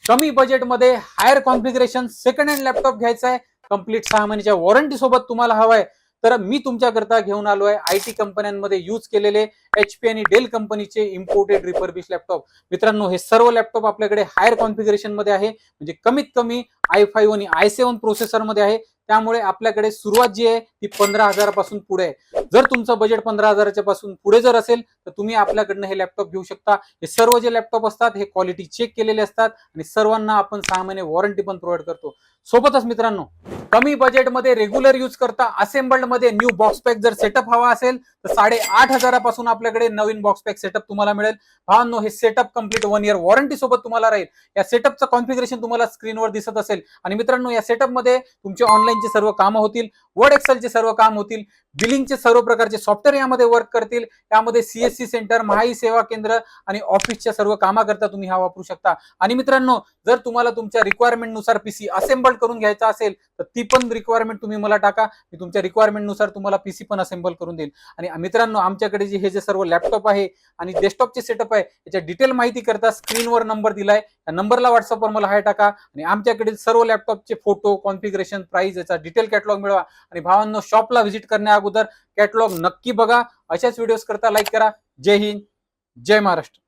कमी बजेटमध्ये higher configuration second hand laptop घ्यायचा आहे, कंप्लीट 6 महिन्याच्या वॉरंटी सोबत तुम्हाला हवाय, तर मी तुमच्याकरता घेऊन आलोय IT कंपन्यांमध्ये यूज केलेले HP आणि डेल कंपनीचे इम्पोर्टेड रिफर्बिश लॅपटॉप. मित्रांनो, हे सर्व लॅपटॉप आपल्याकडे हायर कॉन्फिगरेशन मध्ये आहे, म्हणजे कमीत कमी i5 आणि i7 प्रोसेसर मध्ये आहे. त्यामुळे आपल्याकडे सुरुवात जी आहे ती 15,000 पासून पुढे आहे. जर तुमचं बजेट 15,000 पासून पुढे जर असेल तर तुम्ही आपल्याकडनं हे लॅपटॉप घेऊ शकता. हे सर्व जे लॅपटॉप असतात हे क्वालिटी चेक केलेले असतात आणि सर्वांना आपण 6 महिने वॉरंटी पण प्रोव्हाइड करतो. सोबतच मित्रांनो, कमी बजेटमध्ये रेग्युलर यूज करता असेंबल्ड मध्ये न्यू बॉक्स पॅक जर सेटअप हवा असेल तर 8,500 पासून आपल्याकडे नवीन बॉक्स पॅक सेटअप तुम्हाला मिळेल. भावांनो, हे सेटअप कंप्लीट 1 इयर वॉरंटी सोबत तुम्हाला राहील. या सेटअपचं कॉन्फिगरेशन तुम्हाला स्क्रीनवर दिसत असेल. आणि मित्रांनो, या सेटअप मध्ये तुमचे ऑनलाईनचे सर्व काम होतील, वर्ड एक्सेलचे सर्व काम होतील, बिलिंगचे सर्व प्रकारचे सॉफ्टवेअर यामध्ये वर्क करतील. त्यामध्ये CSC सेंटर, महाई सेवा केंद्र आणि ऑफिसच्या सर्व कामाकरता तुम्ही हा वापरू शकता. आणि मित्रांनो, जर तुम्हाला तुमच्या रिक्वायरमेंट नुसार पीसी असेंबल करून घ्यायचा असेल तर ती पण रिक्वायरमेंट तुम्ही मला टाका, मी तुमच्या रिक्वायरमेंट नुसार तुम्हाला पीसी पण असेंबल करून देईल. आणि मित्रांनो, आमच्याकडे हे जे सर्व लॅपटॉप आहे आणि डेस्कटॉपचे सेटअप आहे याच्या डिटेल माहिती करता स्क्रीनवर नंबर दिलाय, त्या नंबरला व्हॉट्सअपवर मला हाय टाका आणि आमच्याकडे सर्व लॅपटॉपचे फोटो, कॉन्फिगरेशन, प्राइस याचा डिटेल कॅटलॉग मिळवा. आणि भावांनो, शॉपला व्हिजिट करण्या अगोदर कॅटलॉग नक्की बघा. अशाच व्हिडिओज करता लाईक करा. जय हिंद, जय महाराष्ट्र.